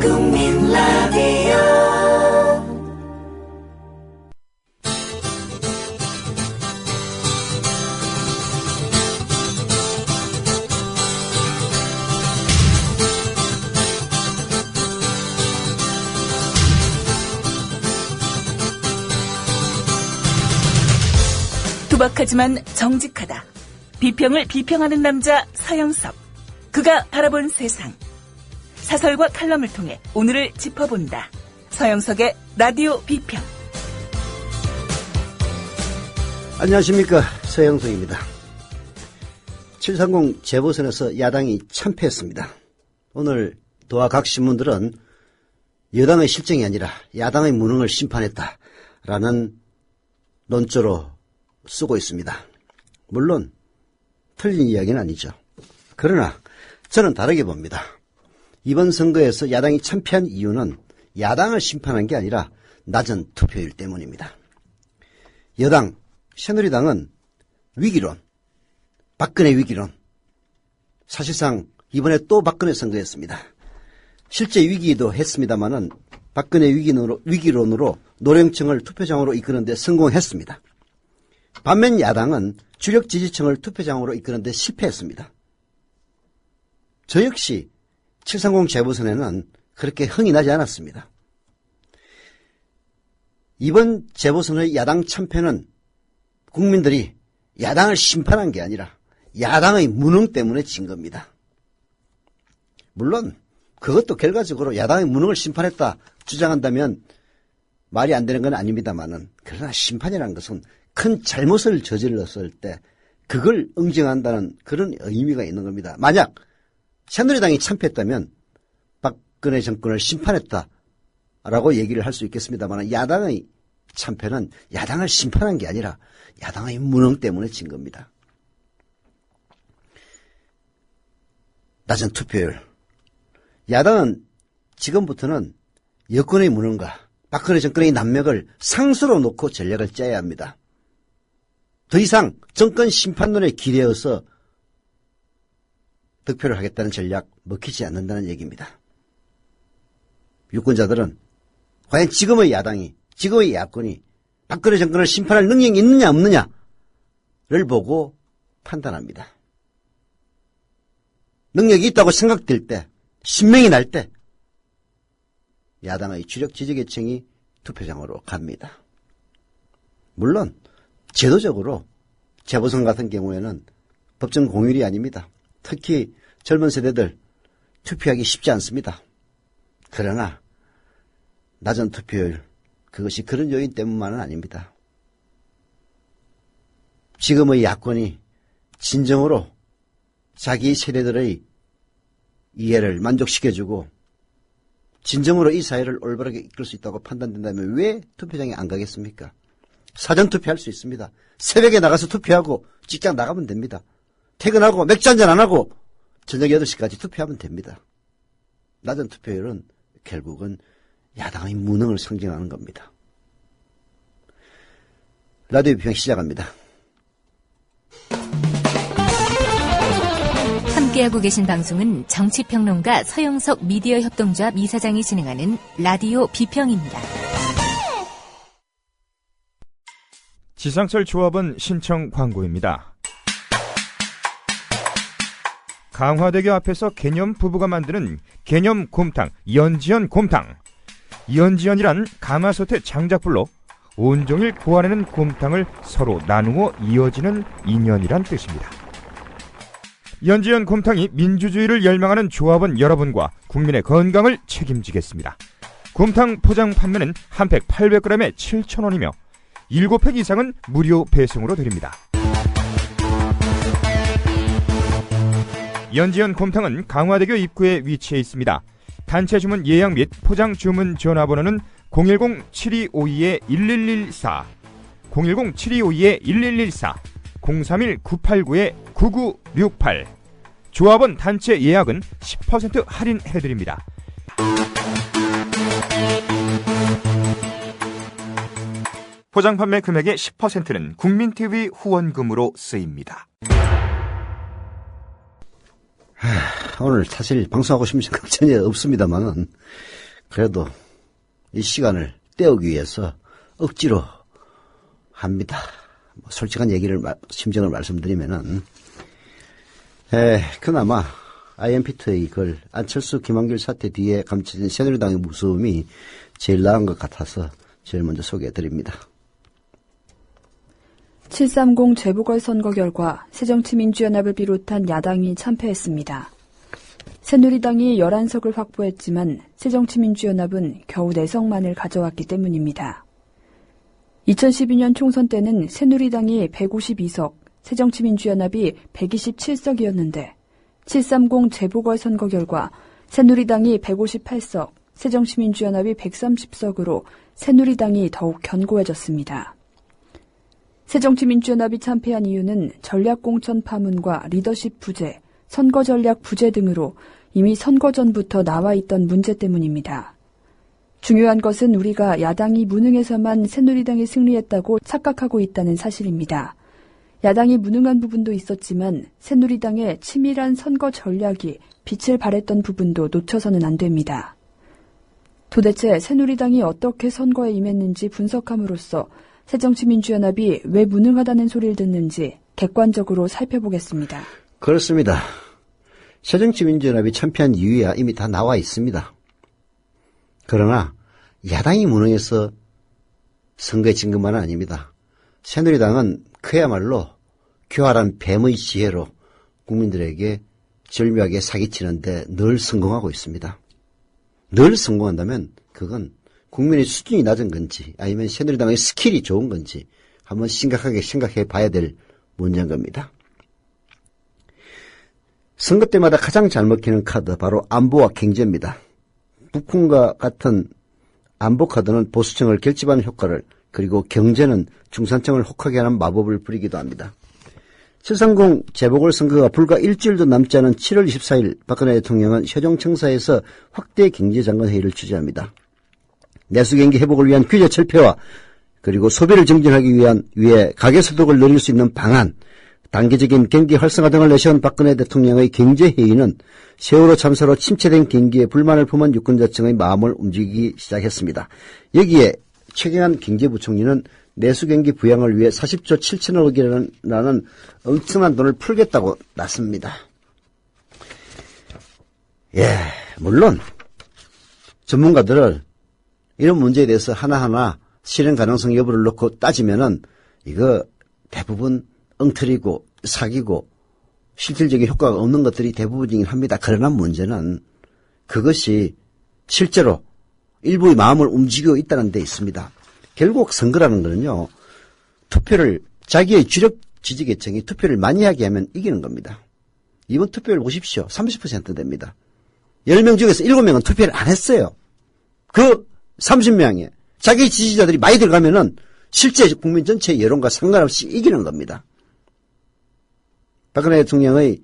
국민 라디오 투박하지만 정직하다. 비평을 비평하는 남자 서영석. 그가 바라본 세상. 사설과 칼럼을 통해 오늘을 짚어본다. 서영석의 라디오 비평. 안녕하십니까, 서영석입니다. 730 재보선에서 야당이 참패했습니다. 오늘 도하 각 신문들은 여당의 실정이 아니라 야당의 무능을 심판했다라는 논조로 쓰고 있습니다. 물론 틀린 이야기는 아니죠. 그러나 저는 다르게 봅니다. 이번 선거에서 야당이 참패한 이유는 야당을 심판한 게 아니라 낮은 투표율 때문입니다. 여당, 새누리당은 위기론, 박근혜 위기론, 사실상 이번에 또 박근혜 선거였습니다. 실제 위기도 했습니다마는 박근혜 위기론으로 노령층을 투표장으로 이끄는 데 성공했습니다. 반면 야당은 주력 지지층을 투표장으로 이끄는 데 실패했습니다. 저 역시 730 재보선에는 그렇게 흥이 나지 않았습니다. 이번 재보선의 야당 참패는 국민들이 야당을 심판한 게 아니라 야당의 무능 때문에 진 겁니다. 물론 그것도 결과적으로 야당의 무능을 심판했다 주장한다면 말이 안 되는 건 아닙니다만은, 그러나 심판이라는 것은 큰 잘못을 저질렀을 때 그걸 응징한다는 그런 의미가 있는 겁니다. 만약 새누리당이 참패했다면 박근혜 정권을 심판했다라고 얘기를 할 수 있겠습니다만, 야당의 참패는 야당을 심판한 게 아니라 야당의 무능 때문에 진 겁니다. 낮은 투표율. 야당은 지금부터는 여권의 무능과 박근혜 정권의 난맥을 상수로 놓고 전략을 짜야 합니다. 더 이상 정권 심판론에 기대어서 득표를 하겠다는 전략 먹히지 않는다는 얘기입니다. 유권자들은 과연 지금의 야당이, 지금의 야권이 박근혜 정권을 심판할 능력이 있느냐 없느냐를 보고 판단합니다. 능력이 있다고 생각될 때, 신명이 날 때 야당의 주력 지지계층이 투표장으로 갑니다. 물론 제도적으로 재보선 같은 경우에는 법정 공휴일이 아닙니다. 특히 젊은 세대들 투표하기 쉽지 않습니다. 그러나 낮은 투표율, 그것이 그런 요인 때문만은 아닙니다. 지금의 야권이 진정으로 자기 세대들의 이해를 만족시켜주고 진정으로 이 사회를 올바르게 이끌 수 있다고 판단된다면 왜 투표장에 안 가겠습니까? 사전투표할 수 있습니다. 새벽에 나가서 투표하고 직장 나가면 됩니다. 퇴근하고 맥주 한잔 안 하고 저녁 8시까지 투표하면 됩니다. 낮은 투표율은 결국은 야당의 무능을 상징하는 겁니다. 라디오 비평 시작합니다. 함께하고 계신 방송은 정치평론가 서영석 미디어 협동조합 이사장이 진행하는 라디오 비평입니다. 지상철 조합원 신청 광고입니다. 강화대교 앞에서 개념 부부가 만드는 개념 곰탕, 연지연 곰탕. 연지연이란 가마솥의 장작불로 온종일 구워내는 곰탕을 서로 나누어 이어지는 인연이란 뜻입니다. 연지연 곰탕이 민주주의를 열망하는 조합원 여러분과 국민의 건강을 책임지겠습니다. 곰탕 포장 판매는 한 팩 800g에 7,000원이며 7팩 이상은 무료 배송으로 드립니다. 연지연 곰탕은 강화대교 입구에 위치해 있습니다. 단체 주문 예약 및 포장 주문 전화번호는 010-7252-1114, 010-7252-1114, 031-989-9968. 조합원 단체 예약은 10% 할인해드립니다. 포장 판매 금액의 10%는 국민TV 후원금으로 쓰입니다. 오늘 사실 방송하고 싶은 생각 전혀 없습니다만은 그래도 이 시간을 때우기 위해서 억지로 합니다. 솔직한 심정을 말씀드리면은, 그나마 IMPT의 글, 안철수 김한길 사태 뒤에 감춰진 새누리당의 무서움이 제일 나은 것 같아서 제일 먼저 소개해드립니다. 730 재보궐선거 결과 새정치민주연합을 비롯한 야당이 참패했습니다. 새누리당이 11석을 확보했지만 새정치민주연합은 겨우 4석만을 가져왔기 때문입니다. 2012년 총선 때는 새누리당이 152석, 새정치민주연합이 127석이었는데 730 재보궐선거 결과 새누리당이 158석, 새정치민주연합이 130석으로 새누리당이 더욱 견고해졌습니다. 새정치민주연합이 참패한 이유는 전략공천 파문과 리더십 부재, 선거전략 부재 등으로 이미 선거 전부터 나와 있던 문제 때문입니다. 중요한 것은 우리가 야당이 무능해서만 새누리당이 승리했다고 착각하고 있다는 사실입니다. 야당이 무능한 부분도 있었지만 새누리당의 치밀한 선거 전략이 빛을 발했던 부분도 놓쳐서는 안 됩니다. 도대체 새누리당이 어떻게 선거에 임했는지 분석함으로써 새정치민주연합이 왜 무능하다는 소리를 듣는지 객관적으로 살펴보겠습니다. 그렇습니다. 새정치민주연합이 참패한 이유야 이미 다 나와 있습니다. 그러나 야당이 무능해서 선거에 진 것만은 아닙니다. 새누리당은 그야말로 교활한 뱀의 지혜로 국민들에게 절묘하게 사기치는데 늘 성공하고 있습니다. 늘 성공한다면 그건 국민의 수준이 낮은 건지 아니면 새누리당의 스킬이 좋은 건지 한번 심각하게 생각해 봐야 될 문제인 겁니다. 선거 때마다 가장 잘 먹히는 카드 바로 안보와 경제입니다. 북풍과 같은 안보 카드는 보수층을 결집하는 효과를 그리고 경제는 중산층을 혹하게 하는 마법을 부리기도 합니다. 730 재보궐선거가 불과 일주일도 남지 않은 7월 24일 박근혜 대통령은 효정청사에서 확대 경제장관회의를 주재합니다. 내수경기 회복을 위한 규제 철폐와 그리고 소비를 증진하기 위해 가계소득을 늘릴 수 있는 방안, 단계적인 경기 활성화 등을 내세운 박근혜 대통령의 경제회의는 세월호 참사로 침체된 경기에 불만을 품은 유권자층의 마음을 움직이기 시작했습니다. 여기에 최경환 경제부총리는 내수경기 부양을 위해 40조 7천억이라는 엄청난 돈을 풀겠다고 났습니다. 물론 전문가들을 이런 문제에 대해서 하나하나 실현 가능성 여부를 놓고 따지면은 이거 대부분 엉터리고 사기고 실질적인 효과가 없는 것들이 대부분이긴 합니다. 그러나 문제는 그것이 실제로 일부의 마음을 움직이고 있다는 데 있습니다. 결국 선거라는 거는요. 투표를 자기의 주력 지지계층이 투표를 많이 하게 하면 이기는 겁니다. 이번 투표율 보십시오. 30% 됩니다. 10명 중에서 7명은 투표를 안 했어요. 그 30명에 자기 지지자들이 많이 들어가면은 실제 국민 전체의 여론과 상관없이 이기는 겁니다. 박근혜 대통령의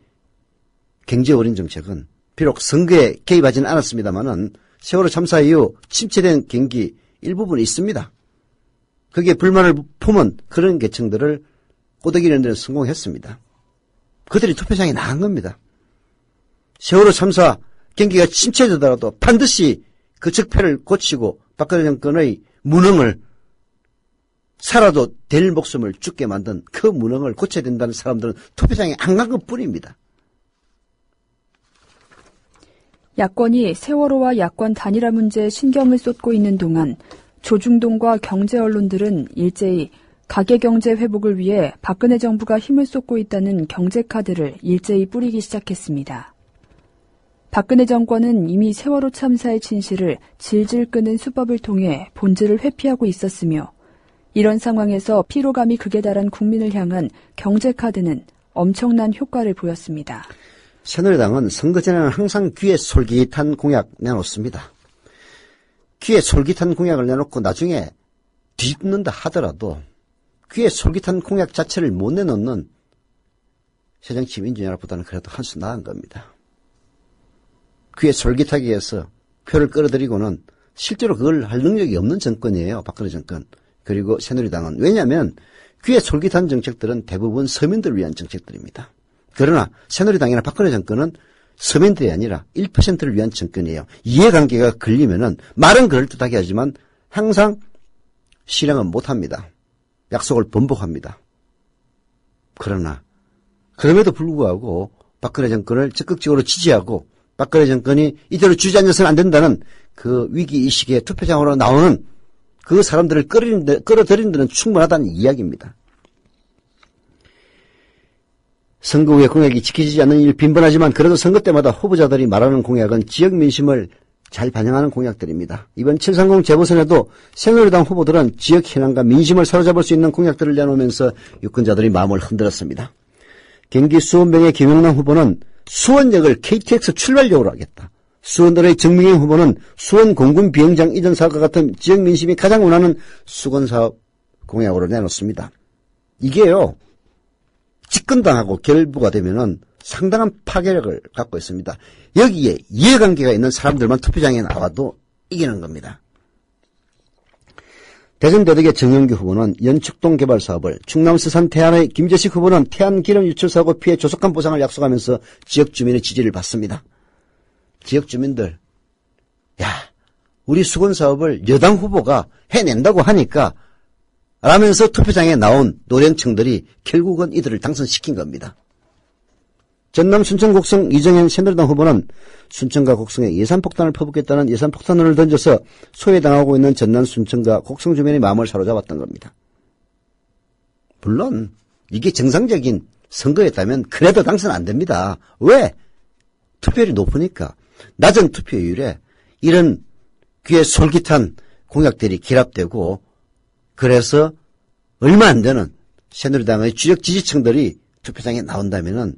경제 어린 정책은 비록 선거에 개입하지는 않았습니다만은 세월호 참사 이후 침체된 경기 일부분이 있습니다. 거기에 불만을 품은 그런 계층들을 꼬드기는 데는 성공했습니다. 그들이 투표장에 나간 겁니다. 세월호 참사 경기가 침체되더라도 반드시 그 적폐를 고치고 박근혜 정권의 무능을 살아도 될 목숨을 죽게 만든 그 무능을 고쳐야 된다는 사람들은 투표장에 안 간 것뿐입니다. 야권이 세월호와 야권 단일화 문제에 신경을 쏟고 있는 동안 조중동과 경제 언론들은 일제히 가계경제 회복을 위해 박근혜 정부가 힘을 쏟고 있다는 경제카드를 일제히 뿌리기 시작했습니다. 박근혜 정권은 이미 세월호 참사의 진실을 질질 끄는 수법을 통해 본질을 회피하고 있었으며 이런 상황에서 피로감이 극에 달한 국민을 향한 경제카드는 엄청난 효과를 보였습니다. 새누리당은 선거 전에는 항상 귀에 솔깃한 공약 내놓습니다. 귀에 솔깃한 공약을 내놓고 나중에 뒤집는다 하더라도 귀에 솔깃한 공약 자체를 못 내놓는 새정치민주연합보다는 그래도 한 수 나은 겁니다. 귀에 솔깃하게 해서 표를 끌어들이고는 실제로 그걸 할 능력이 없는 정권이에요. 박근혜 정권. 그리고 새누리당은. 왜냐하면 귀에 솔깃한 정책들은 대부분 서민들을 위한 정책들입니다. 그러나 새누리당이나 박근혜 정권은 서민들이 아니라 1%를 위한 정권이에요. 이해관계가 걸리면은 말은 그럴듯하게 하지만 항상 실행은 못합니다. 약속을 번복합니다. 그러나 그럼에도 불구하고 박근혜 정권을 적극적으로 지지하고 박근혜 정권이 이대로 주저앉아서는 안 된다는 그 위기의식에 투표장으로 나오는 그 사람들을 끌어들이는 데는 충분하다는 이야기입니다. 선거 후에 공약이 지켜지지 않는 일 빈번하지만 그래도 선거 때마다 후보자들이 말하는 공약은 지역 민심을 잘 반영하는 공약들입니다. 이번 730 재보선에도 새누리당 후보들은 지역 현안과 민심을 사로잡을 수 있는 공약들을 내놓으면서 유권자들이 마음을 흔들었습니다. 경기 수원병의 김영남 후보는 수원역을 KTX 출발역으로 하겠다. 수원들의 정미경 후보는 수원 공군 비행장 이전 사업과 같은 지역 민심이 가장 원하는 수건사업 공약으로 내놓습니다. 이게요, 집권당하고 결부가 되면은 상당한 파괴력을 갖고 있습니다. 여기에 이해관계가 있는 사람들만 투표장에 나와도 이기는 겁니다. 대전대덕의 정영규 후보는 연축동 개발 사업을, 충남 서산 태안의 김재식 후보는 태안 기름 유출 사고 피해 조속한 보상을 약속하면서 지역 주민의 지지를 받습니다. 지역 주민들, 야, 우리 수건 사업을 여당 후보가 해낸다고 하니까 라면서 투표장에 나온 노령층들이 결국은 이들을 당선시킨 겁니다. 전남 순천 곡성 이정현 새누리당 후보는 순천과 곡성에 예산폭탄을 퍼붓겠다는 예산폭탄을 던져서 소외당하고 있는 전남 순천과 곡성 주민의 마음을 사로잡았던 겁니다. 물론 이게 정상적인 선거였다면 그래도 당선 안 됩니다. 왜? 투표율이 높으니까. 낮은 투표율에 이런 귀에 솔깃한 공약들이 결합되고 그래서 얼마 안 되는 새누리당의 주력 지지층들이 투표장에 나온다면은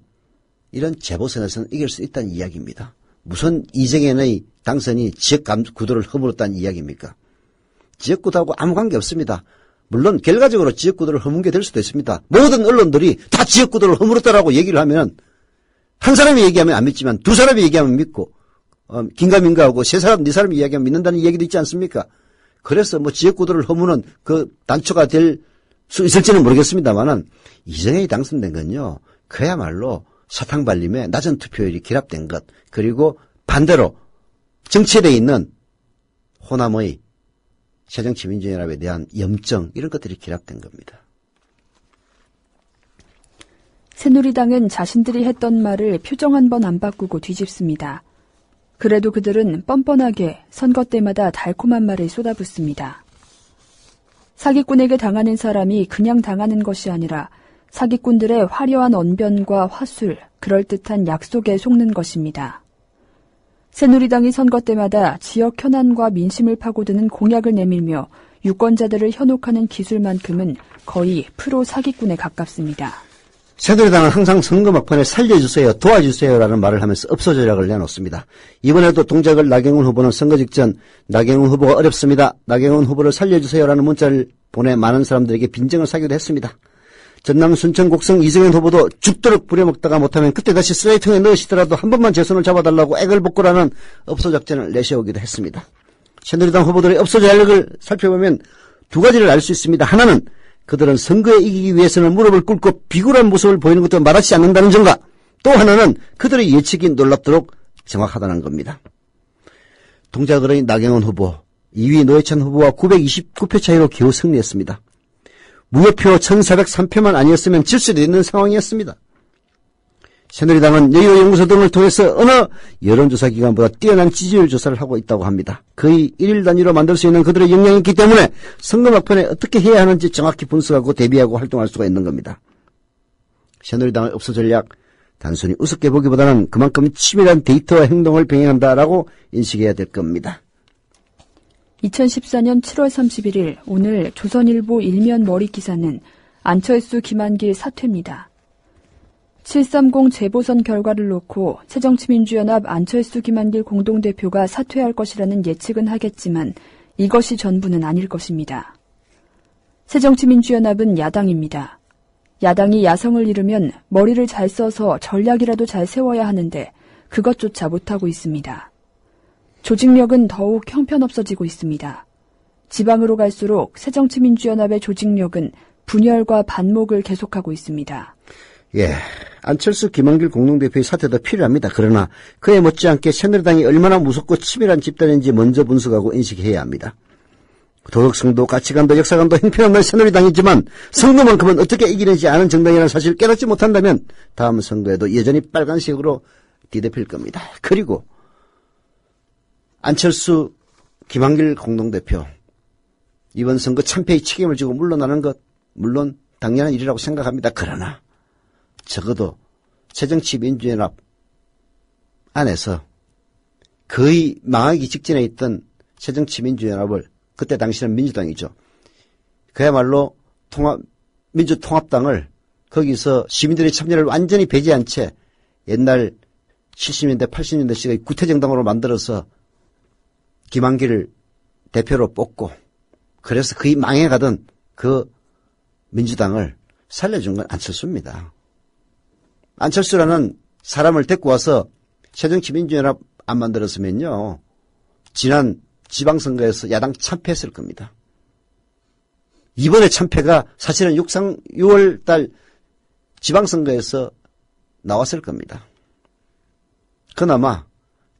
이런 재보선에서는 이길 수 있다는 이야기입니다. 무슨 이정현의 당선이 지역 구도를 허물었다는 이야기입니까? 지역구도하고 아무 관계 없습니다. 물론 결과적으로 지역구도를 허문 게 될 수도 있습니다. 모든 언론들이 다 지역구도를 허물었다라고 얘기를 하면 한 사람이 얘기하면 안 믿지만 두 사람이 얘기하면 믿고 긴가민가하고 세 사람, 네 사람이 이야기하면 믿는다는 얘기도 있지 않습니까? 그래서 뭐 지역구도를 허무는 그 단초가 될 수 있을지는 모르겠습니다만은 이정현이 당선된 건요, 그야말로 사탕발림에 낮은 투표율이 결합된 것, 그리고 반대로 정체되어 있는 호남의 새정치민주연합에 대한 염증, 이런 것들이 결합된 겁니다. 새누리당은 자신들이 했던 말을 표정 한 번 안 바꾸고 뒤집습니다. 그래도 그들은 뻔뻔하게 선거 때마다 달콤한 말을 쏟아붓습니다. 사기꾼에게 당하는 사람이 그냥 당하는 것이 아니라 사기꾼들의 화려한 언변과 화술, 그럴듯한 약속에 속는 것입니다. 새누리당이 선거 때마다 지역 현안과 민심을 파고드는 공약을 내밀며 유권자들을 현혹하는 기술만큼은 거의 프로 사기꾼에 가깝습니다. 새누리당은 항상 선거 막판에 살려주세요, 도와주세요라는 말을 하면서 업소 전략을 내놓습니다. 이번에도 동작을 나경원 후보는 선거 직전 나경원 후보가 어렵습니다, 나경원 후보를 살려주세요라는 문자를 보내 많은 사람들에게 빈정을 사기도 했습니다. 전남 순천 곡성 이정현 후보도 죽도록 부려먹다가 못하면 그때 다시 쓰레기통에 넣으시더라도 한 번만 제 손을 잡아달라고 액을 복구라는 업소 작전을 내세우기도 했습니다. 새누리당 후보들의 업소 전략을 살펴보면 두 가지를 알 수 있습니다. 하나는 그들은 선거에 이기기 위해서는 무릎을 꿇고 비굴한 모습을 보이는 것도 말하지 않는다는 점과, 또 하나는 그들의 예측이 놀랍도록 정확하다는 겁니다. 동작을의 나경원 후보, 2위 노회찬 후보와 929표 차이로 겨우 승리했습니다. 무효표 1403표만 아니었으면 질 수도 있는 상황이었습니다. 새누리당은 여의도연구소 등을 통해서 어느 여론조사 기관보다 뛰어난 지지율 조사를 하고 있다고 합니다. 거의 1일 단위로 만들 수 있는 그들의 역량이 있기 때문에 선거 막판에 어떻게 해야 하는지 정확히 분석하고 대비하고 활동할 수가 있는 겁니다. 새누리당의 업소 전략, 단순히 우습게 보기보다는 그만큼 치밀한 데이터와 행동을 병행한다라고 인식해야 될 겁니다. 2014년 7월 31일 오늘 조선일보 일면 머리 기사는 안철수 김한길 사퇴입니다. 730 재보선 결과를 놓고 새정치민주연합 안철수 김한길 공동대표가 사퇴할 것이라는 예측은 하겠지만 이것이 전부는 아닐 것입니다. 새정치민주연합은 야당입니다. 야당이 야성을 이루면 머리를 잘 써서 전략이라도 잘 세워야 하는데 그것조차 못하고 있습니다. 조직력은 더욱 형편없어지고 있습니다. 지방으로 갈수록 새정치민주연합의 조직력은 분열과 반목을 계속하고 있습니다. 예, 안철수 김한길 공동대표의 사퇴도 필요합니다. 그러나 그에 못지않게 새누리당이 얼마나 무섭고 치밀한 집단인지 먼저 분석하고 인식해야 합니다. 도덕성도 가치관도 역사관도 형편없는 새누리당이지만 선거만큼은 어떻게 이기는지 아는 정당이라는 사실을 깨닫지 못한다면 다음 선거에도 여전히 빨간색으로 뒤덮일 겁니다. 그리고 안철수 김한길 공동대표 이번 선거 참패의 책임을 지고 물러나는 것 물론 당연한 일이라고 생각합니다. 그러나 적어도 새정치민주연합 안에서 거의 망하기 직전에 있던 새정치민주연합을 그때 당시는 민주당이죠. 그야말로 민주통합당을 거기서 시민들의 참여를 완전히 배제한 채 옛날 70년대 80년대식의 구태정당으로 만들어서 김한길을 대표로 뽑고 그래서 거의 망해가던 그 민주당을 살려준 건 안철수입니다. 안철수라는 사람을 데리고 와서 새정치민주연합 안 만들었으면요. 지난 지방선거에서 야당 참패했을 겁니다. 이번에 참패가 사실은 6월달 지방선거에서 나왔을 겁니다. 그나마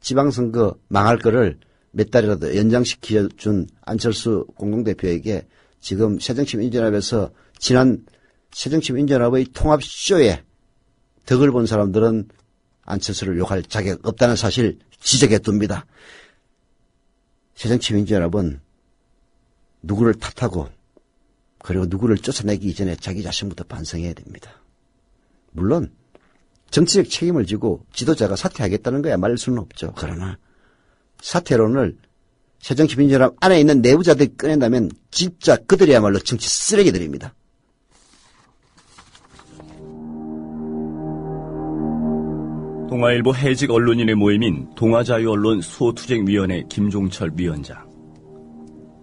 지방선거 망할 거를 몇 달이라도 연장시켜준 안철수 공동대표에게 지금 새정치민주연합에서 지난 새정치민주연합의 통합쇼에 덕을 본 사람들은 안철수를 욕할 자격 없다는 사실 지적해 둡니다. 새정치민주연합은 누구를 탓하고 그리고 누구를 쫓아내기 이전에 자기 자신부터 반성해야 됩니다. 물론 정치적 책임을 지고 지도자가 사퇴하겠다는 거야 말릴 수는 없죠. 그러나 사퇴론을 새정치민주연합 안에 있는 내부자들이 꺼낸다면 진짜 그들이야말로 정치 쓰레기들입니다. 동아일보 해직 언론인의 모임인 동아자유언론 수호투쟁위원회 김종철 위원장.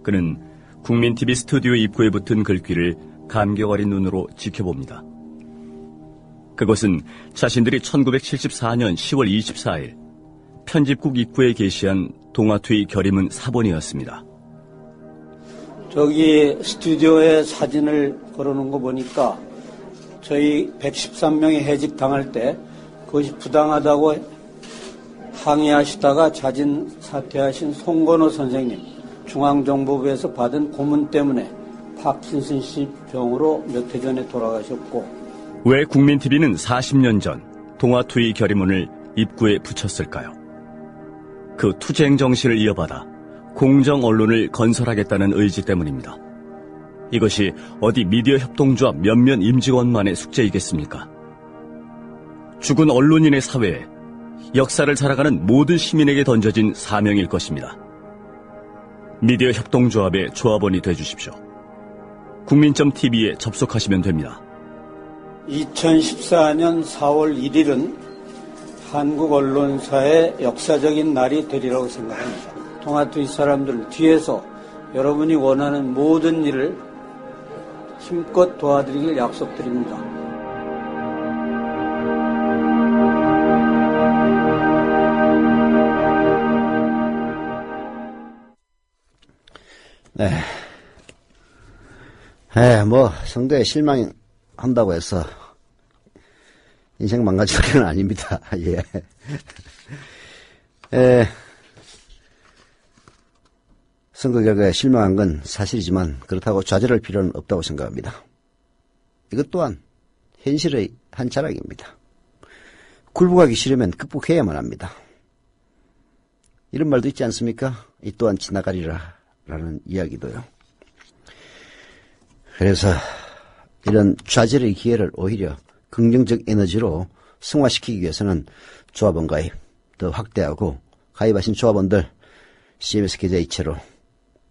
그는 국민TV 스튜디오 입구에 붙은 글귀를 감격 어린 눈으로 지켜봅니다. 그것은 자신들이 1974년 10월 24일 편집국 입구에 게시한 동아투의 결의문 사본이었습니다. 저기 스튜디오에 사진을 걸어놓은 거 보니까 저희 113명이 해직당할 때 그것이 부당하다고 항의하시다가 자진 사퇴하신 송건호 선생님, 중앙정보부에서 받은 고문 때문에 파킨슨 씨 병으로 몇 해 전에 돌아가셨고. 왜 국민TV는 40년 전 동아투의 결의문을 입구에 붙였을까요? 그 투쟁 정신을 이어받아 공정 언론을 건설하겠다는 의지 때문입니다. 이것이 어디 미디어 협동조합 몇몇 임직원만의 숙제이겠습니까? 죽은 언론인의 사회에 역사를 살아가는 모든 시민에게 던져진 사명일 것입니다. 미디어 협동조합의 조합원이 되어주십시오. 국민점TV에 접속하시면 됩니다. 2014년 4월 1일은 한국 언론사의 역사적인 날이 되리라고 생각합니다. 동아투의 사람들 뒤에서 여러분이 원하는 모든 일을 힘껏 도와드리길 약속드립니다. 선거에 실망한다고 해서 인생 망가질 건 아닙니다. 선거 결과에 실망한 건 사실이지만 그렇다고 좌절할 필요는 없다고 생각합니다. 이것 또한 현실의 한 자락입니다. 굴복하기 싫으면 극복해야만 합니다. 이런 말도 있지 않습니까? 이 또한 지나가리라 라는 이야기도요. 그래서 이런 좌절의 기회를 오히려 긍정적 에너지로 승화시키기 위해서는 조합원 가입 더 확대하고 가입하신 조합원들 CBS 계좌이체로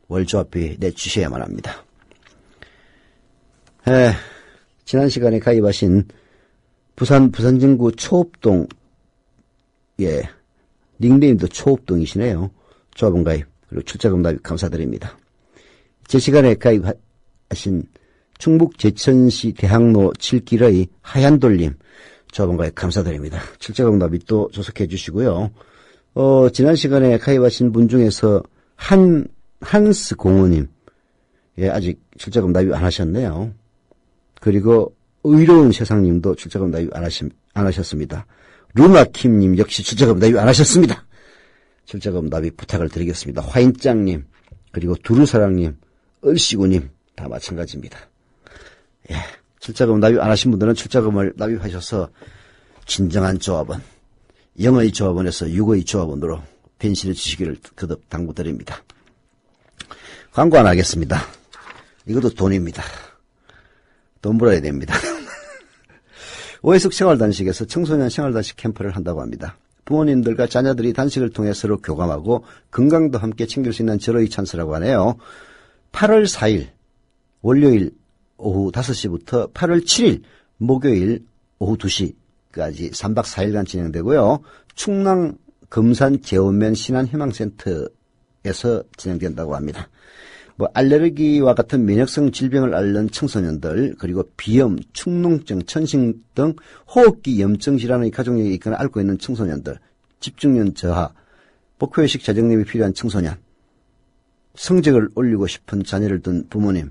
월 조합비 내주셔야만 합니다. 지난 시간에 가입하신 부산진구 초읍동 닉네임도 초읍동이시네요. 조합원 가입 그리고 출자금 납입 감사드립니다. 제 시간에 가입하신 충북 제천시 대학로 7길의 하얀돌림 조합원 가입 감사드립니다. 출자금 납입도 조속해 주시고요. 지난 시간에 가입하신 분 중에서 한스 공호님 아직 출자금 납입 안 하셨네요. 그리고 의로운 세상님도 출자금 납입 안 안 하셨습니다. 루나킴님 역시 출자금 납입 안 하셨습니다. 출자금 납입 부탁을 드리겠습니다. 화인짱님, 그리고 두루사랑님, 얼씨구님 다 마찬가지입니다. 예, 출자금 납입 안 하신 분들은 출자금을 납입하셔서 진정한 조합원, 영의 조합원에서 육의 조합원으로 변신해 주시기를 거듭 당부드립니다. 광고 안 하겠습니다. 이것도 돈입니다. 돈 벌어야 됩니다. 오해숙 생활단식에서 청소년 생활단식 캠프를 한다고 합니다. 부모님들과 자녀들이 단식을 통해 서로 교감하고 건강도 함께 챙길 수 있는 절호의 찬스라고 하네요. 8월 4일 월요일 오후 5시부터 8월 7일 목요일 오후 2시까지 3박 4일간 진행되고요. 충남 금산 제원면 신안희망센터에서 진행된다고 합니다. 알레르기와 같은 면역성 질병을 앓는 청소년들, 그리고 비염, 축농증, 천식 등 호흡기 염증 질환의 가족력이 있거나 앓고 있는 청소년들, 집중력 저하, 목표의식 자정력이 필요한 청소년, 성적을 올리고 싶은 자녀를 둔 부모님,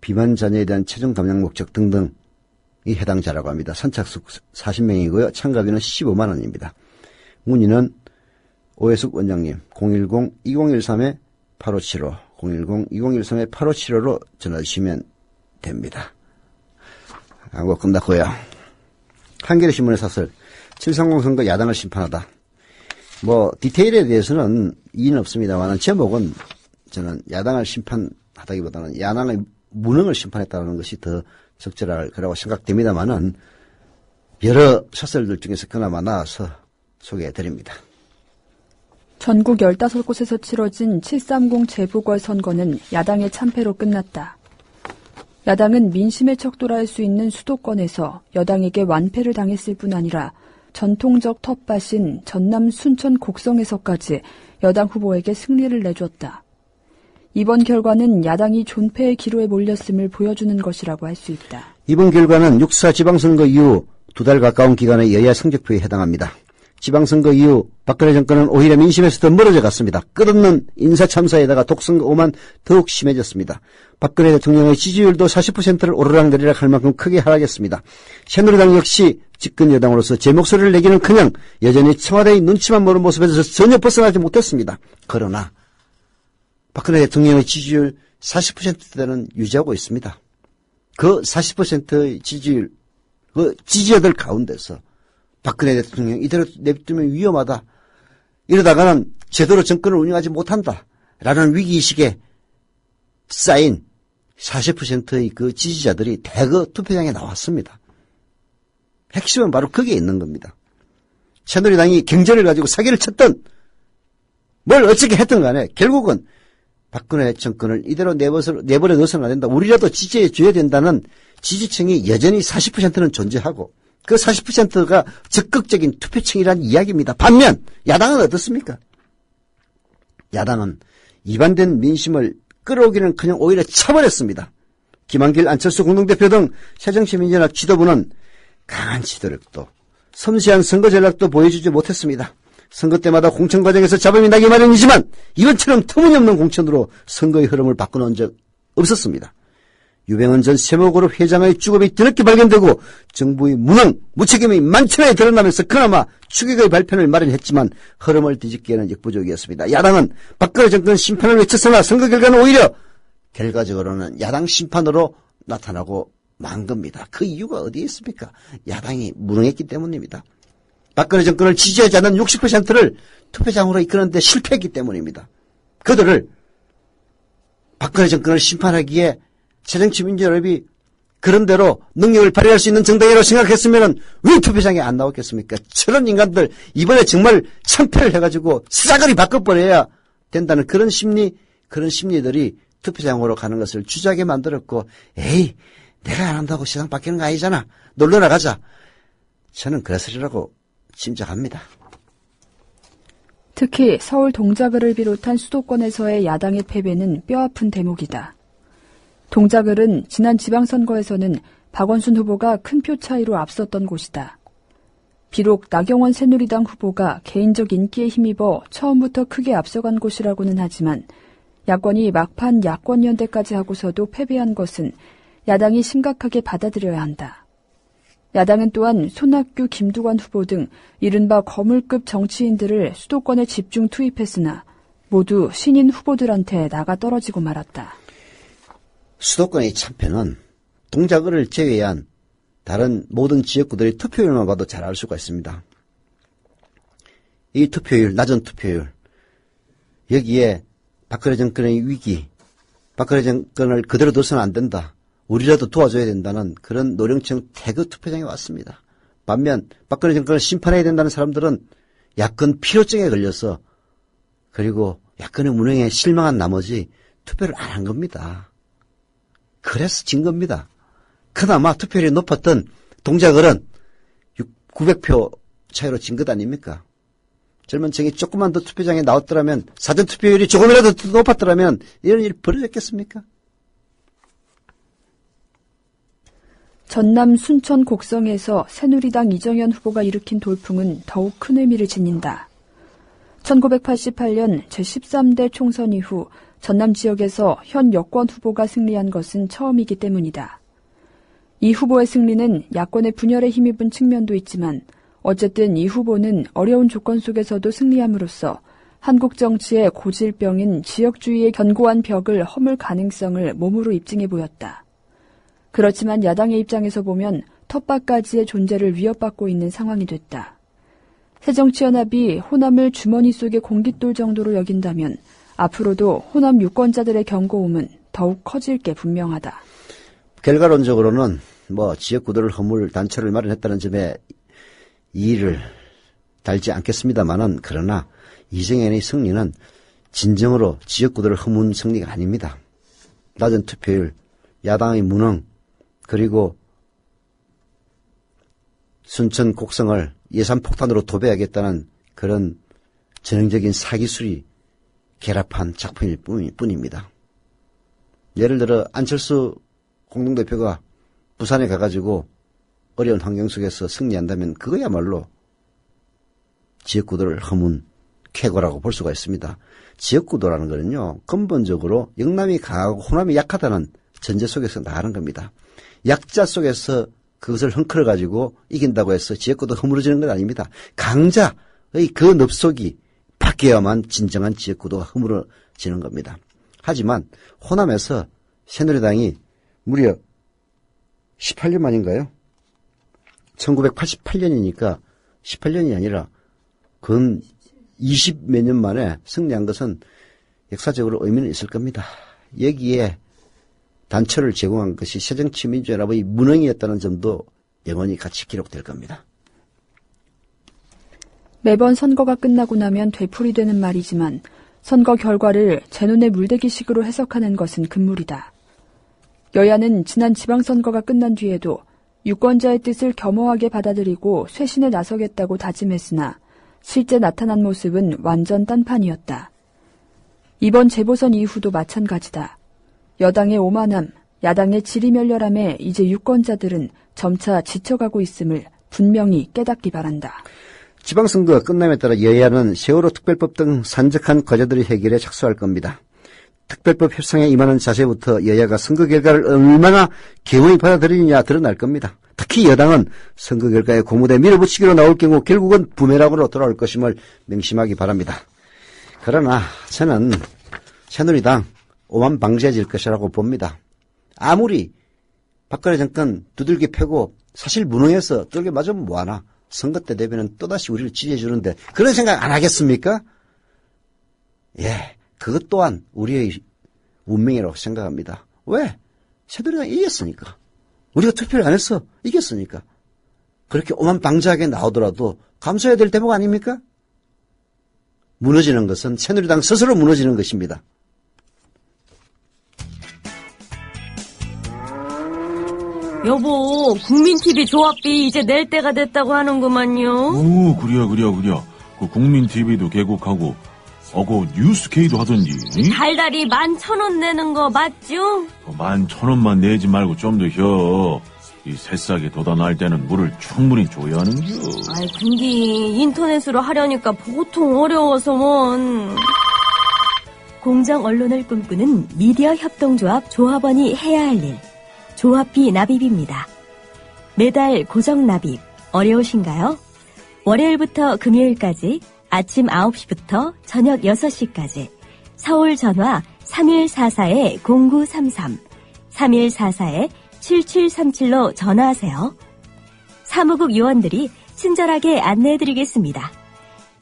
비만 자녀에 대한 최종 감량 목적 등등이 해당자라고 합니다. 선착순 40명이고요. 참가비는 15만 원입니다. 문의는 오해숙 원장님 010-2013-8575 010-2013-8575로 전화 주시면 됩니다. 광고 끝났고요. 한겨레 신문의 사설 730 선거 야당을 심판하다. 디테일에 대해서는 이의는 없습니다만 제목은 저는 야당을 심판하다기보다는 야당의 무능을 심판했다는 것이 더 적절할 거라고 생각됩니다만은 여러 사설들 중에서 그나마 나와서 소개해드립니다. 전국 15곳에서 치러진 730 재보궐선거는 야당의 참패로 끝났다. 야당은 민심의 척도라 할 수 있는 수도권에서 여당에게 완패를 당했을 뿐 아니라 전통적 텃밭인 전남 순천 곡성에서까지 여당 후보에게 승리를 내줬다. 이번 결과는 야당이 존폐의 기로에 몰렸음을 보여주는 것이라고 할 수 있다. 이번 결과는 6.4 지방선거 이후 2달 가까운 기간의 여야 성적표에 해당합니다. 지방선거 이후 박근혜 정권은 오히려 민심에서 더 멀어져 갔습니다. 끝없는 인사참사에다가 독선거 오만 더욱 심해졌습니다. 박근혜 대통령의 지지율도 40%를 오르락내리락 할 만큼 크게 하락했습니다. 새누리당 역시 집권 여당으로서 제 목소리를 내기는커녕 여전히 청와대의 눈치만 보는 모습에서 전혀 벗어나지 못했습니다. 그러나 박근혜 대통령의 지지율 40%대는 유지하고 있습니다. 그 40%의 지지율, 그 지지자들 가운데서 박근혜 대통령 이대로 내두면 위험하다. 이러다가는 제대로 정권을 운영하지 못한다. 라는 위기의식에 쌓인 40%의 그 지지자들이 대거 투표장에 나왔습니다. 핵심은 바로 거기에 있는 겁니다. 새누리당이 경제를 가지고 사기를 쳤던 뭘 어떻게 했든 간에 결국은 박근혜 정권을 이대로 내버려 둬서는 안 된다. 우리라도 지지해 줘야 된다는 지지층이 여전히 40%는 존재하고 그 40%가 적극적인 투표층이라는 이야기입니다. 반면 야당은 어떻습니까? 야당은 이반된 민심을 끌어오기는커녕 오히려 쳐버렸습니다. 김한길, 안철수 공동대표 등 새정치민주연합 지도부는 강한 지도력도 섬세한 선거 전략도 보여주지 못했습니다. 선거 때마다 공천 과정에서 잡음이 나기 마련이지만 이번처럼 터무니없는 공천으로 선거의 흐름을 바꿔놓은 적 없었습니다. 유병헌 전 세모그룹 회장의 주검이 뒤늦게 발견되고 정부의 무능, 무책임이 만천하에 드러나면서 그나마 추격의 발편을 마련했지만 흐름을 뒤집기에는 역부족이었습니다. 야당은 박근혜 정권 심판을 외쳤으나 선거 결과는 오히려 결과적으로는 야당 심판으로 나타나고 만 겁니다. 그 이유가 어디에 있습니까? 야당이 무능했기 때문입니다. 박근혜 정권을 지지하지 않는 60%를 투표장으로 이끄는 데 실패했기 때문입니다. 그들을 박근혜 정권을 심판하기에 새정치민주연합이 그런대로 능력을 발휘할 수 있는 정당이라고 생각했으면 왜 투표장에 안 나왔겠습니까? 저런 인간들 이번에 정말 참패를 해가지고 싸그리 바꿔버려야 된다는 그런 심리들이 투표장으로 가는 것을 주저하게 만들었고 에이 내가 안 한다고 세상 바뀌는 거 아니잖아. 놀러 나가자. 저는 그랬으리라고 짐작합니다. 특히 서울 동작을을 비롯한 수도권에서의 야당의 패배는 뼈아픈 대목이다. 동작을은 지난 지방선거에서는 박원순 후보가 큰 표 차이로 앞섰던 곳이다. 비록 나경원 새누리당 후보가 개인적 인기에 힘입어 처음부터 크게 앞서간 곳이라고는 하지만 야권이 막판 야권연대까지 하고서도 패배한 것은 야당이 심각하게 받아들여야 한다. 야당은 또한 손학규, 김두관 후보 등 이른바 거물급 정치인들을 수도권에 집중 투입했으나 모두 신인 후보들한테 나가 떨어지고 말았다. 수도권의 참패는 동작을을 제외한 다른 모든 지역구들의 투표율만 봐도 잘 알 수가 있습니다. 이 투표율, 낮은 투표율, 여기에 박근혜 정권의 위기, 박근혜 정권을 그대로 둬서는 안 된다, 우리라도 도와줘야 된다는 그런 노령층 태그 투표장에 왔습니다. 반면 박근혜 정권을 심판해야 된다는 사람들은 야권 피로증에 걸려서 그리고 야권의 무능에 실망한 나머지 투표를 안 한 겁니다. 그래서 진 겁니다. 그나마 투표율이 높았던 동작을은 900표 차이로 진 것 아닙니까? 젊은 층이 조금만 더 투표장에 나왔더라면, 사전 투표율이 조금이라도 더 높았더라면 이런 일이 벌어졌겠습니까? 전남 순천 곡성에서 새누리당 이정현 후보가 일으킨 돌풍은 더욱 큰 의미를 지닌다. 1988년 제13대 총선 이후 전남 지역에서 현 여권 후보가 승리한 것은 처음이기 때문이다. 이 후보의 승리는 야권의 분열에 힘입은 측면도 있지만 어쨌든 이 후보는 어려운 조건 속에서도 승리함으로써 한국 정치의 고질병인 지역주의의 견고한 벽을 허물 가능성을 몸으로 입증해 보였다. 그렇지만 야당의 입장에서 보면 텃밭까지의 존재를 위협받고 있는 상황이 됐다. 새정치연합이 호남을 주머니 속의 공깃돌 정도로 여긴다면 앞으로도 호남 유권자들의 경고음은 더욱 커질 게 분명하다. 결과론적으로는 지역구들을 허물 단체를 마련했다는 점에 이의를 달지 않겠습니다만은, 그러나 이정현의 승리는 진정으로 지역구들을 허문 승리가 아닙니다. 낮은 투표율, 야당의 무능, 그리고 순천 곡성을 예산폭탄으로 도배하겠다는 그런 전형적인 사기술이 결합한 작품일 뿐입니다. 예를 들어 안철수 공동대표가 부산에 가가지고 어려운 환경 속에서 승리한다면 그거야말로 지역구도를 허문 쾌거라고 볼 수가 있습니다. 지역구도라는 거는요, 근본적으로 영남이 강하고 호남이 약하다는 전제 속에서 나가는 겁니다. 약자 속에서 그것을 헝클어가지고 이긴다고 해서 지역구도 허물어지는 건 아닙니다. 강자의 그 늪속이 바뀌어야만 진정한 지역구도가 허물어지는 겁니다. 하지만 호남에서 새누리당이 무려 18년 만인가요? 1988년이니까 18년이 아니라 근 20몇 년 만에 승리한 것은 역사적으로 의미는 있을 겁니다. 여기에 단초를 제공한 것이 새정치민주연합의 무능이었다는 점도 영원히 같이 기록될 겁니다. 매번 선거가 끝나고 나면 되풀이되는 말이지만 선거 결과를 제 눈에 물대기식으로 해석하는 것은 금물이다. 여야는 지난 지방선거가 끝난 뒤에도 유권자의 뜻을 겸허하게 받아들이고 쇄신에 나서겠다고 다짐했으나 실제 나타난 모습은 완전 딴판이었다. 이번 재보선 이후도 마찬가지다. 여당의 오만함, 야당의 지리멸렬함에 이제 유권자들은 점차 지쳐가고 있음을 분명히 깨닫기 바란다. 지방선거가 끝남에 따라 여야는 세월호 특별법 등 산적한 과제들의 해결에 착수할 겁니다. 특별법 협상에 임하는 자세부터 여야가 선거 결과를 얼마나 개운히 받아들이느냐 드러날 겁니다. 특히 여당은 선거 결과에 고무대 밀어붙이기로 나올 경우 결국은 부메랑으로 돌아올 것임을 명심하기 바랍니다. 그러나 저는 새누리당 오만 방지해질 것이라고 봅니다. 아무리 박근혜 정권 두들겨 패고 사실 무능해서 두들겨 맞으면 뭐하나, 선거 때 되면 또다시 우리를 지지해 주는데 그런 생각 안 하겠습니까? 예, 그것 또한 우리의 운명이라고 생각합니다. 왜? 새누리당이 이겼으니까. 우리가 투표를 안 해서 이겼으니까. 그렇게 오만방자하게 나오더라도 감수해야 될 대목 아닙니까? 무너지는 것은 새누리당 스스로 무너지는 것입니다. 여보, 국민TV 조합비 이제 낼 때가 됐다고 하는구만요. 오, 그래야. 그 국민TV도 개국하고, 그 뉴스K도 하던지. 달달이 11,000원 내는 거 맞죠? 11,000원만 내지 말고 좀 더 혀. 이 새싹이 돋아날 때는 물을 충분히 줘야 하는겨. 아이, 근데 인터넷으로 하려니까 보통 어려워서 뭔. 공정 언론을 꿈꾸는 미디어 협동조합 조합원이 해야 할 일. 조합비 납입입니다. 매달 고정 납입 어려우신가요? 월요일부터 금요일까지 아침 9시부터 저녁 6시까지 서울 전화 3144-0933, 3144-7737로 전화하세요. 사무국 요원들이 친절하게 안내해드리겠습니다.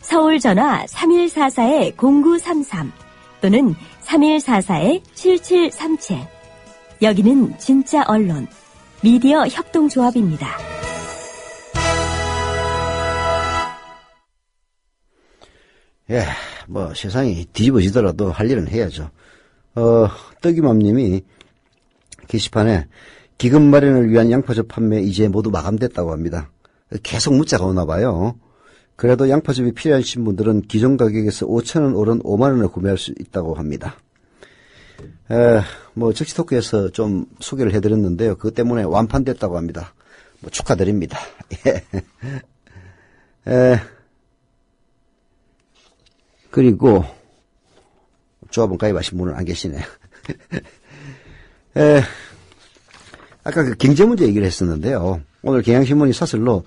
서울 전화 3144-0933 또는 3144-7737. 여기는 진짜 언론, 미디어 협동조합입니다. 예, 뭐 세상이 뒤집어지더라도 할 일은 해야죠. 떡이맘님이 게시판에 기금 마련을 위한 양파즙 판매 이제 모두 마감됐다고 합니다. 계속 문자가 오나 봐요. 그래도 양파즙이 필요하신 분들은 기존 가격에서 5,000원 오른 5만원에 구매할 수 있다고 합니다. 뭐 적시토크에서 좀 소개를 해드렸는데요. 그것 때문에 완판됐다고 합니다. 뭐 축하드립니다. 예. 그리고 조합원 가입하신 분은 안 계시네. 아까 그 경제 문제 얘기를 했었는데요. 오늘 경향신문이 사설로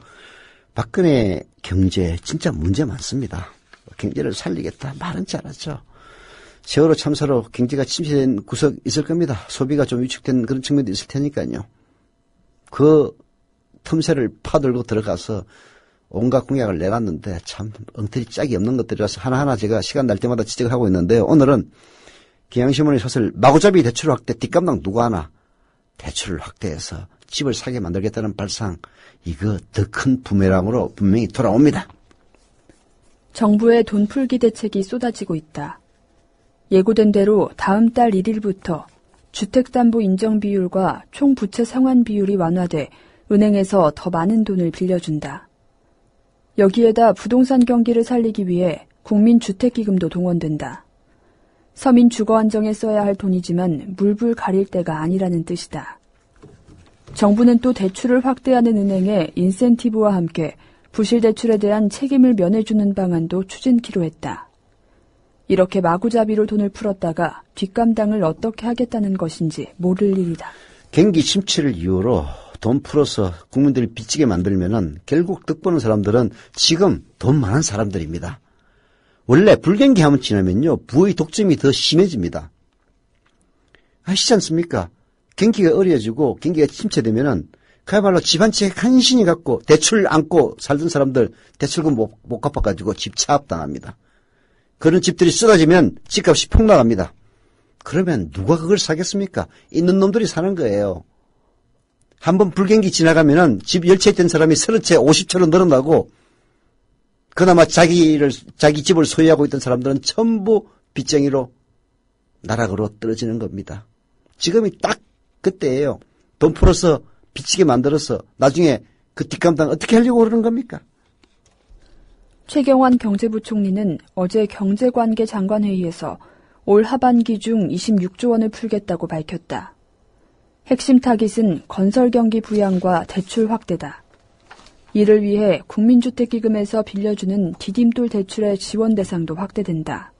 박근혜 경제 진짜 문제 많습니다. 경제를 살리겠다 말은 잘하죠. 세월호 참사로 경제가 침체된 구석 있을 겁니다. 소비가 좀 위축된 그런 측면도 있을 테니까요. 그 틈새를 파들고 들어가서 온갖 공약을 내놨는데 참 엉터리 짝이 없는 것들이라서 하나하나 제가 시간 날 때마다 지적을 하고 있는데요. 오늘은 경향신문의 사설 마구잡이 대출 확대 뒷감당 누가 하나, 대출을 확대해서 집을 사게 만들겠다는 발상, 이거 더 큰 부메랑으로 분명히 돌아옵니다. 정부의 돈 풀기 대책이 쏟아지고 있다. 예고된 대로 다음 달 1일부터 주택담보 인정 비율과 총 부채 상환 비율이 완화돼 은행에서 더 많은 돈을 빌려준다. 여기에다 부동산 경기를 살리기 위해 국민주택기금도 동원된다. 서민 주거 안정에 써야 할 돈이지만 물불 가릴 때가 아니라는 뜻이다. 정부는 또 대출을 확대하는 은행에 인센티브와 함께 부실 대출에 대한 책임을 면해주는 방안도 추진키로 했다. 이렇게 마구잡이로 돈을 풀었다가 뒷감당을 어떻게 하겠다는 것인지 모를 일이다. 경기 침체를 이유로 돈 풀어서 국민들을 빚지게 만들면은 결국 득보는 사람들은 지금 돈 많은 사람들입니다. 원래 불경기 하면 지나면요, 부의 독점이 더 심해집니다. 아시지 않습니까? 경기가 어려지고 경기가 침체되면은 그야말로 집 한 채 간신히 갖고 대출 안고 살던 사람들 대출금 못 갚아가지고 집 차압당합니다. 그런 집들이 쏟아지면 집값이 폭락합니다. 그러면 누가 그걸 사겠습니까? 있는 놈들이 사는 거예요. 한번 불경기 지나가면은 집 10채 있던 사람이 30채 50채로 늘어나고, 그나마 자기 집을 소유하고 있던 사람들은 전부 빚쟁이로 나락으로 떨어지는 겁니다. 지금이 딱 그때예요. 돈 풀어서 빚지게 만들어서 나중에 그 뒷감당 어떻게 하려고 그러는 겁니까? 최경환 경제부총리는 어제 경제관계 장관회의에서 올 하반기 중 26조 원을 풀겠다고 밝혔다. 핵심 타깃은 건설경기 부양과 대출 확대다. 이를 위해 국민주택기금에서 빌려주는 디딤돌 대출의 지원 대상도 확대된다.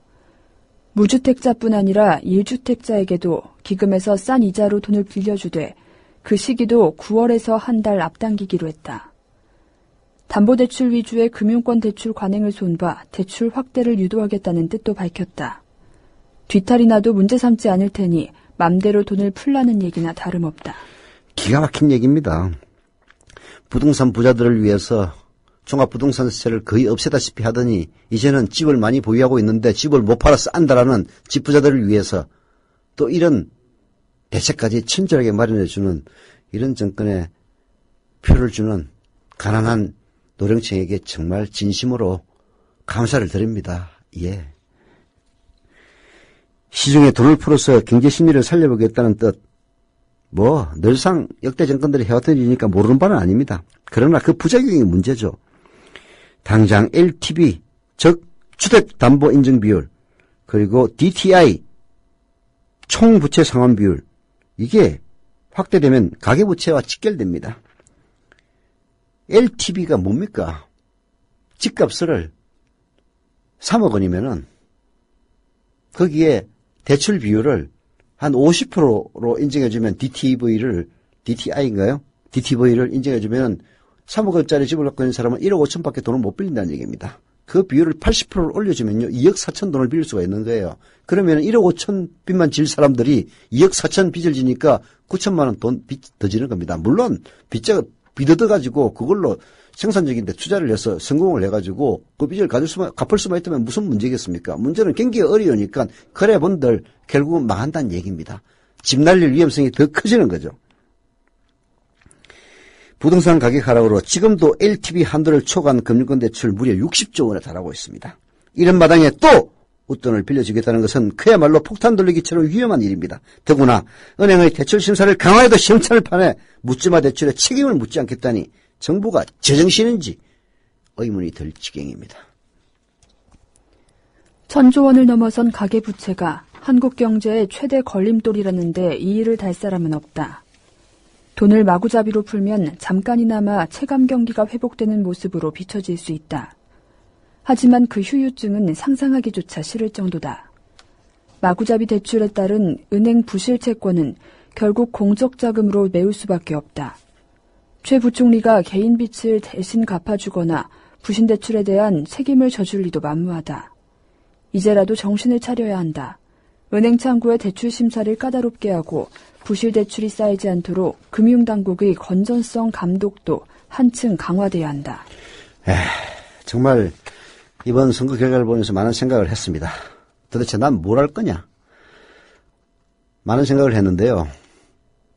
무주택자뿐 아니라 1주택자에게도 기금에서 싼 이자로 돈을 빌려주되 그 시기도 9월에서 한 달 앞당기기로 했다. 담보대출 위주의 금융권 대출 관행을 손봐 대출 확대를 유도하겠다는 뜻도 밝혔다. 뒤탈이 나도 문제 삼지 않을 테니 맘대로 돈을 풀라는 얘기나 다름없다. 기가 막힌 얘기입니다. 부동산 부자들을 위해서 종합부동산세를 거의 없애다시피 하더니 이제는 집을 많이 보유하고 있는데 집을 못 팔아서 안다라는 집 부자들을 위해서 또 이런 대책까지 친절하게 마련해주는 이런 정권에 표를 주는 가난한 노령층에게 정말 진심으로 감사를 드립니다. 예. 시중에 돈을 풀어서 경제 심리를 살려보겠다는 뜻, 늘상 역대 정권들이 해왔던 일이니까 모르는 바는 아닙니다. 그러나 그 부작용이 문제죠. 당장 LTV, 즉 주택담보인증비율, 그리고 DTI, 총부채 상환 비율, 이게 확대되면 가계부채와 직결됩니다. LTV가 뭡니까? 집값을 3억 원이면은 거기에 대출 비율을 한 50%로 인정해주면 DTI인가요? DTV를 인정해주면 3억원짜리 집을 갖고 있는 사람은 1억 5천밖에 돈을 못 빌린다는 얘기입니다. 그 비율을 80%를 올려주면요 2억 4천 돈을 빌릴 수가 있는 거예요. 그러면 1억 5천 빚만 질 사람들이 2억 4천 빚을 지니까 9천만 원 돈 빚 더 지는 겁니다. 물론 빚자가 빚어가지고 그걸로 생산적인 데 투자를 해서 성공을 해가지고 그 빚을 갚을 수만 있다면 무슨 문제겠습니까? 문제는 경기가 어려우니까 거래본들 결국은 망한다는 얘기입니다. 집 날릴 위험성이 더 커지는 거죠. 부동산 가격 하락으로 지금도 LTV 한도를 초과한 금융권 대출 무려 60조 원에 달하고 있습니다. 이런 마당에 또 웃돈을 빌려주겠다는 것은 그야말로 폭탄 돌리기처럼 위험한 일입니다. 더구나 은행의 대출 심사를 강화해도 시험찮을 판에 묻지마 대출에 책임을 묻지 않겠다니 정부가 제정신인지 의문이 들 지경입니다. 1,000조 원을 넘어선 가계부채가 한국 경제의 최대 걸림돌이라는데 이의를 달 사람은 없다. 돈을 마구잡이로 풀면 잠깐이나마 체감 경기가 회복되는 모습으로 비춰질 수 있다. 하지만 그 후유증은 상상하기조차 싫을 정도다. 마구잡이 대출에 따른 은행 부실 채권은 결국 공적 자금으로 메울 수밖에 없다. 최 부총리가 개인 빚을 대신 갚아주거나 부신 대출에 대한 책임을 져줄 리도 만무하다. 이제라도 정신을 차려야 한다. 은행 창구의 대출 심사를 까다롭게 하고 부실 대출이 쌓이지 않도록 금융당국의 건전성 감독도 한층 강화돼야 한다. 정말 이번 선거 결과를 보면서 많은 생각을 했습니다. 도대체 난 뭘 할 거냐? 많은 생각을 했는데요.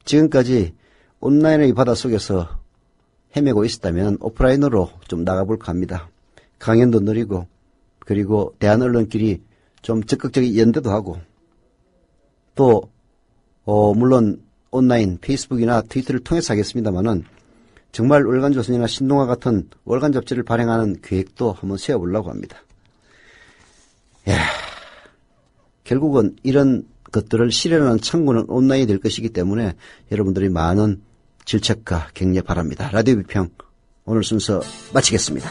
지금까지 온라인의 바다 속에서 헤매고 있었다면 오프라인으로 좀 나가볼까 합니다. 강연도 늘리고 그리고 대한언론끼리 좀 적극적인 연대도 하고 또 물론 온라인 페이스북이나 트위터를 통해서 하겠습니다만은 정말 월간조선이나 신동아 같은 월간 잡지를 발행하는 계획도 한번 세워보려고 합니다. 결국은 이런 것들을 실현하는 창구는 온라인이 될 것이기 때문에 여러분들이 많은 질책과 격려 바랍니다. 라디오 비평 오늘 순서 마치겠습니다.